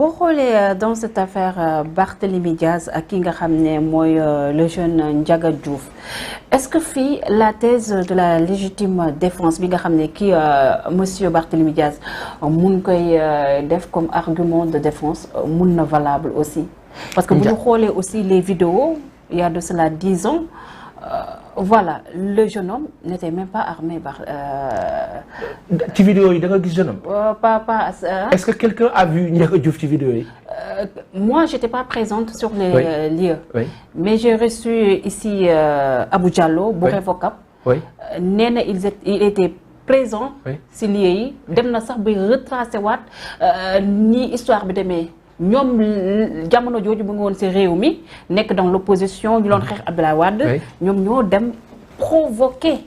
boo xoolee dans cette affaire Barthélémy Diaz ak ki nga xam ne mooy le jeune Ndiaga Diouf est-ce que fii la thèse de la légitime défense bi nga xam ne kii monsieur Barthélémy Diaz mun koy def comme argument de défense mun na valable aussi parce que bu ñu xoolee aussi les vidéos il y a de cela 10 ans voilà le jeune homme n'était même pas armé ci vidéo yi da nga gis jeune homme. pas est-ce que quelqu'un a vu Ndiaga Diouf ci vidéo yi. Moi j'étais pas présente sur les lieux. Oui. Mais j'ai reçu ici Abou Diallo bu Revocap. Oui. Nee na il était présent. si lieux yi dem na sax bay retracé waat ni histoire bi demee. ñoom jamono jooju bu nga woon ci réew mi nekk dans l'opposition ñu doon xeex Abdoulaye Wade ñoom ñoo dem provoquer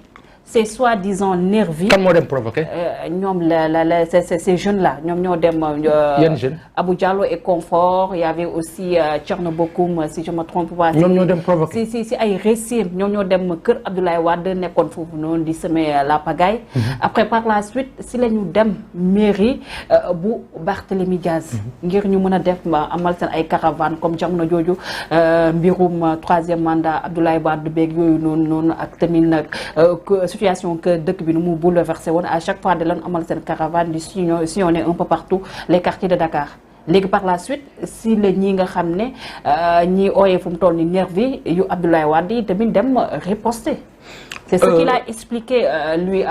ces soi-disant nervis. kan moo dem provoquer. ñoom ces jeunes là ñoom ñoo dem. yan jeunes. Abou Diallo et Confort il y avait aussi Thierno Bocoum si je me trompe pas. ñoom ñoo dem provoquer. si ay récits ñoom ñoo dem kër Abdoulaye Wade nekkoon foofu noonu di semer la pagaille. après par la suite si la ñu dem mairie bu Barthélémy Diaz. ngir ñu mën a def amal seen ay caravane comme jamono jooju mbirum troisième mandat Abdoulaye Wade beeg yooyu noonu ak tamit nag. situation que dëkk bi nu mu bouleversé woon à chaque fois de lan amal seen caravane di sillonner un peu partout les quartiers de Dakar léegi par la suite si la ñi nga xam ne ñi ooyee fu mu toll ni nervi yu Abdoulaye Wade yi tamit dem riposter c'est ce qu'il a expliqué lui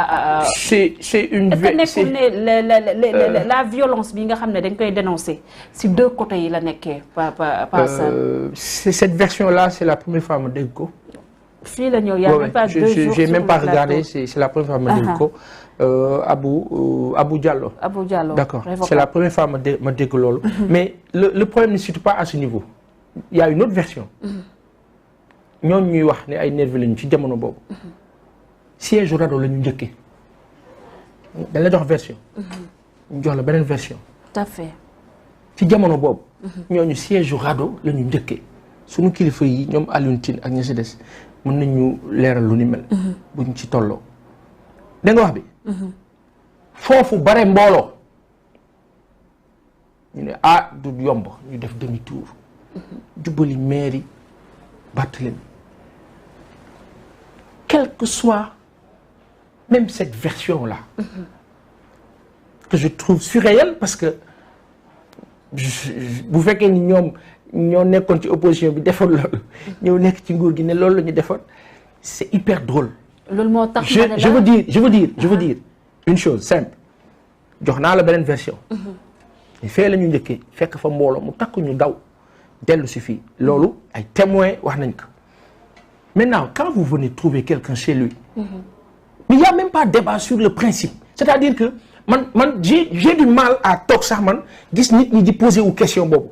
c'est une est-ce que nekkul ne la violence bi nga xam ne dañ koy dénoncer si deux côtés yi la nekkee par ça. Cette version là c'est la première fois ma dégg ko. fii la ñëw y a même pas 2 jours. J'ai même pas regardé c'est la première fois ma dégg ko Abou Diallo. Abou Diallo d'accord c'est la première fois ma dégg loolu. mais le problème ne se situe pas à ce niveau. Il y a une autre version. ñooñu ñuy wax ne ay nervis lañu ci jamono boobu. siège rado la ñu njëkkee. dañ la jox version. ñu jox la beneen version. tout à fait. ci jamono boobu. ñooñu siège rado la ñu njëkkee. suñu kilifa yi ñoom Alioune Tine ak ñi si des. mën nañu leeral lu ni mel. buñ ci tolloo. da nga wax bi. foofu bare mbooloo. ñu ne du yomb ñu def demi tour. jubbali mairie Barthélémy. quelle que soit même cette version là. que je trouve surréelle parce que bu fekkee ni ñoom. ñoo nekkoon ci opposition bi defoon loolu ñëw nekk ci nguur gi ne loolu la ñu defoon c'est hyper drôle. loolu moo tax je veux dire une chose simple jox naa la beneen version. fee la ñu njëkkee fekk fa mbooloo mu takk ñu daw dellu si fii loolu ay témoins wax nañ ko maintenant quand vous venez trouver quelqu'un chez lui. mais il y a même pas débat sur le principe c'est-à-dire que man j'ai du mal à toog sax man gis nit ñi di poser wu question boobu.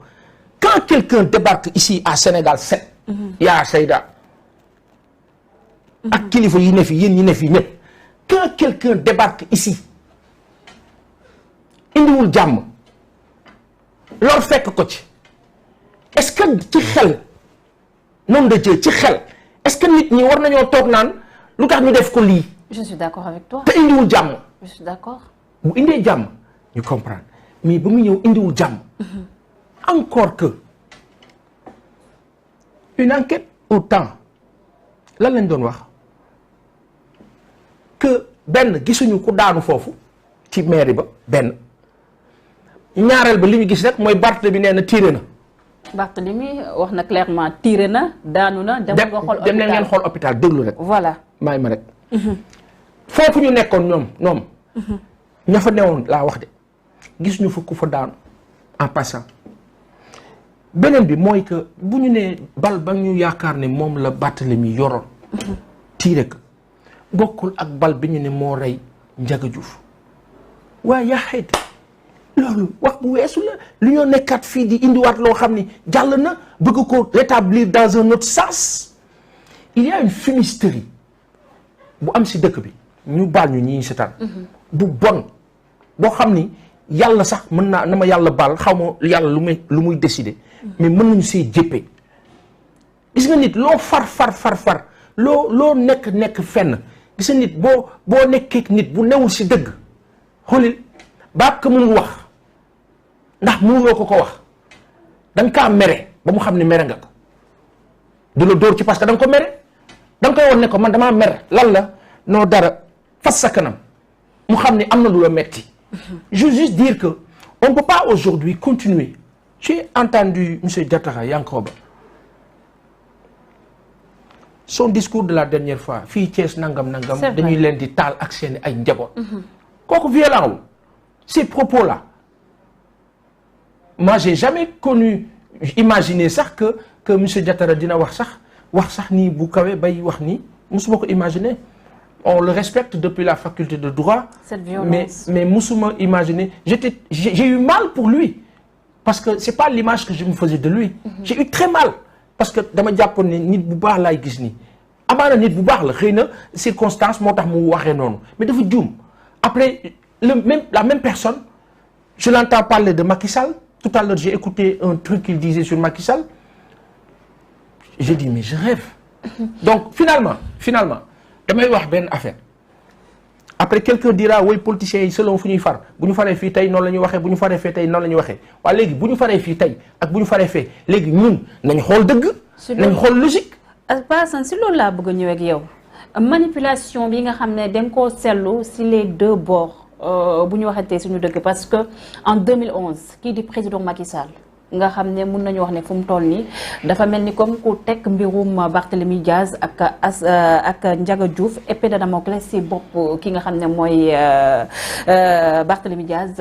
Quand quelqu'un débarque ici à Sénégal 7. yaa Seyda. ak kilifa yi ne fi yéen ñi ne fi ñëpp. quand quelqu'un débarque ici. indiwul jàmm. loolu fekk ko ci. est-ce que ci xel. nom de Dieu ci xel. est-ce que nit ñi war nañoo toog naan lu tax ñu def ko lii. je suis d'accord avec toi. te indiwul jàmm. je suis d'accord. bu indee jàmm ñu comprendre mais ba mu ñëw indiwul jàmm. encore que une enquête au temps lan lañ doon wax que benn gisuñu ku daanu foofu ci mairie ba benn ñaareel ba li ñu gis rek mooy Barthélémy nee na tiré na. Barthélémy wax na clairement tiré na daanu na. dem leen ngeen xool hôpital déglu rek. voilà may ma rek. foofu ñu nekkoon ñoom. ña fa newoon laa wax de gisuñu fa ku fa daanu en passant. beneen bi mooy que bu ñu nee bal ba ñu yaakaar ne moom la Barthélémy yoroon. tiire ko bokkul ak bal bi ñu ne moo rey Ndiaga Diouf waaye yaa xayti loolu wax bu weesu la lu ñoo nekkaat fii di indiwaat loo xam ni jàll na bëgg ko rétablir dans un autre sens. il y a une fumisterie bu am si dëkk bi ñu baal ñu ñii setaan bu bon boo xam ni yàlla sax mën naa na ma yàlla baal xaw ma yàlla lu muy décider. mais mën nañu see jéppee gis nga nit loo far loo nekk fenn gis nga nit boo nekkee nit bu newul si dëgg xoolil baat ko mënul wax ndax mënuloo ko wax da nga kaa mere ba mu xam ne mere nga ko du la dóor ci parce que da nga ko mere da nga koy won ne ko man damaa mer lan la noo dara fas sa kanam mu xam ne am na lu la metti. Je veux juste dire que on ne peut pas aujourd'hui continuer. J'ai entendu M. Diatara Yankoba son discours de la dernière fois fii Thiès nangam dañuy leen di taal ak seen ay njaboot. kooku violent wu ces propos là moi j'ai jamais connu imaginer sax que M. Diatara dina wax sax nii bu kawe bay wax nii musuma ko imaginer. On le respecte depuis la faculté de droit. Cette violence. Mais musuma imaginer j'ai eu mal pour lui parce que c'est pas l'image que je me faisais de lui. J'ai eu très mal parce que dama jàppoon ne nit bu baax laay gis nii amaana nit bu baax la xëy na circonstance moo tax mu waxee noonu mais dafa juum après la même personne je l'entends parler de Macky Sall tout à l'heure j'ai écouté un truc qu'il disait sur Macky Sall j'ai dit mais je rêve donc finalement damay wax benn affaire après quelqu'un dira oui politiciens yi selon fu ñuy far bu ñu faree fii tey noonu la ñuy waxee bu ñu faree fee tey noonu la ñuy waxee waaye léegi bu ñu faree fii tey ak bu ñu faree fee léegi ñun nañ xool dëgg. nañ xool logique. Assane si loolu laa bëgg a ñëw ak yow manipulation bi nga xam ne da nga koo seetlu si les deux bords bu ñu waxantee suñu dëgg parce que en 2011 kii di président Macky Sall. nga xam ne mun nañu wax ne fu mu toll nii dafa mel ni comme ku teg mbirum Barthélémy Diaz ak Ndiaga Diouf épée de Damoclès si bopp ki nga xam ne mooy Barthélémy Diaz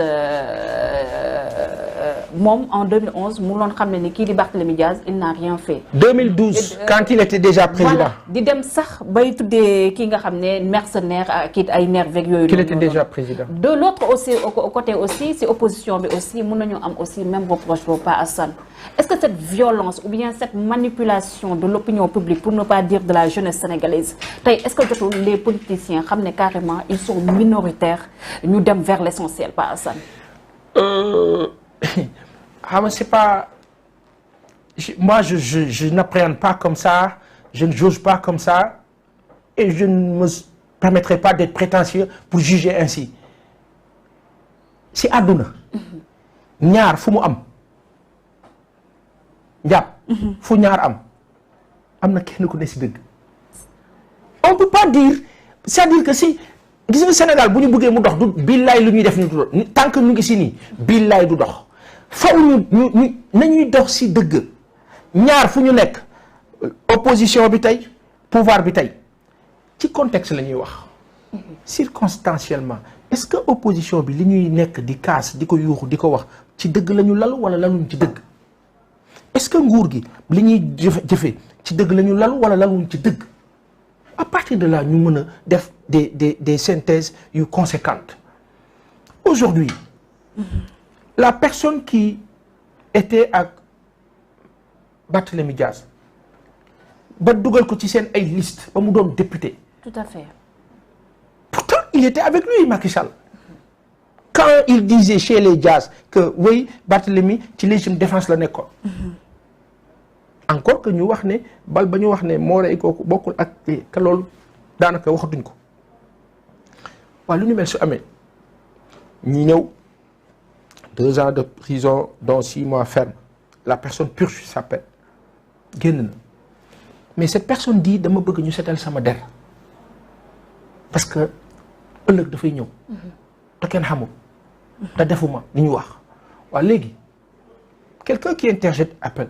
moom en 2011 mu doon xam ne ni kii di Barthélémy Diaz il n'a rien fait. 2012 quand il était déjà président. Voilà di dem sax bay tuddee kii nga xam ne mercenaire ak kii ay nerveux yooyu. qu'il était déjà président. de l'autre aussi côté aussi si opposition bi aussi mun nañu am aussi même reproche boobu pas Assane. Est-ce que cette violence ou bien cette manipulation de l'opinion publique pour ne pas dire de la jeunesse sénégalaise tey est-ce que jotul les politiciens xam ne carrément ils sont minoritaires ñu dem vers l'essentiel pas Assane. Ah mais c'est pas moi je n'appréhende pas comme ça je ne juge pas comme ça et je ne me permettrai pas d'être prétentieux pour juger ainsi si àdduna ñaar fu mu am njàpp fu ñaar am na kenn ku ne si dëgg on peut pas dire c'est-à-dire que si gis nga Sénégal bu ñu bëggee mu dox du billaay lu ñuy def ni du dox tant que ñu ngi si nii billaay du dox faw ñu nañuy dox si dëgg ñaar fu ñu nekk opposition bi tey pouvoir bi tey ci contexte la ñuy wax circonstanciellement est-ce que opposition bi li ñuy nekk di kaas di ko yuuxu di ko wax ci dëgg la ñu lalu wala laluñ ci dëgg est-ce que nguur gi li ñuy jëfe ci dëgg la ñu lalu wala laluñ ci dëgg à partir de là ñu mën a def des synthèses yu conséquentes aujourd'hui la personne qui était ak Barthélémy Diaz ba dugal ko ci seen ay liste ba mu doon député. Tout à fait. Pourtant il était avec lui Macky Sall quand il disait chez les Diaz que oui Barthélémy ci légitime défense la nekkoon. Encore que ñu wax ne bal ba ñu wax ne moo rey kooku bokkul ak ka loolu daanaka waxatuñ ko waaye lu ñu mel su amee ñi ñëw 2 ans de prison dont 6 mois ferme la personne purge sa peine génn na mais cette personne dit dama bëgg ñu setal sama der parce que ëllëg dafay ñëw te kenn xamul te defuma li ñu wax waaye léegi quelqu'un qui interjette appel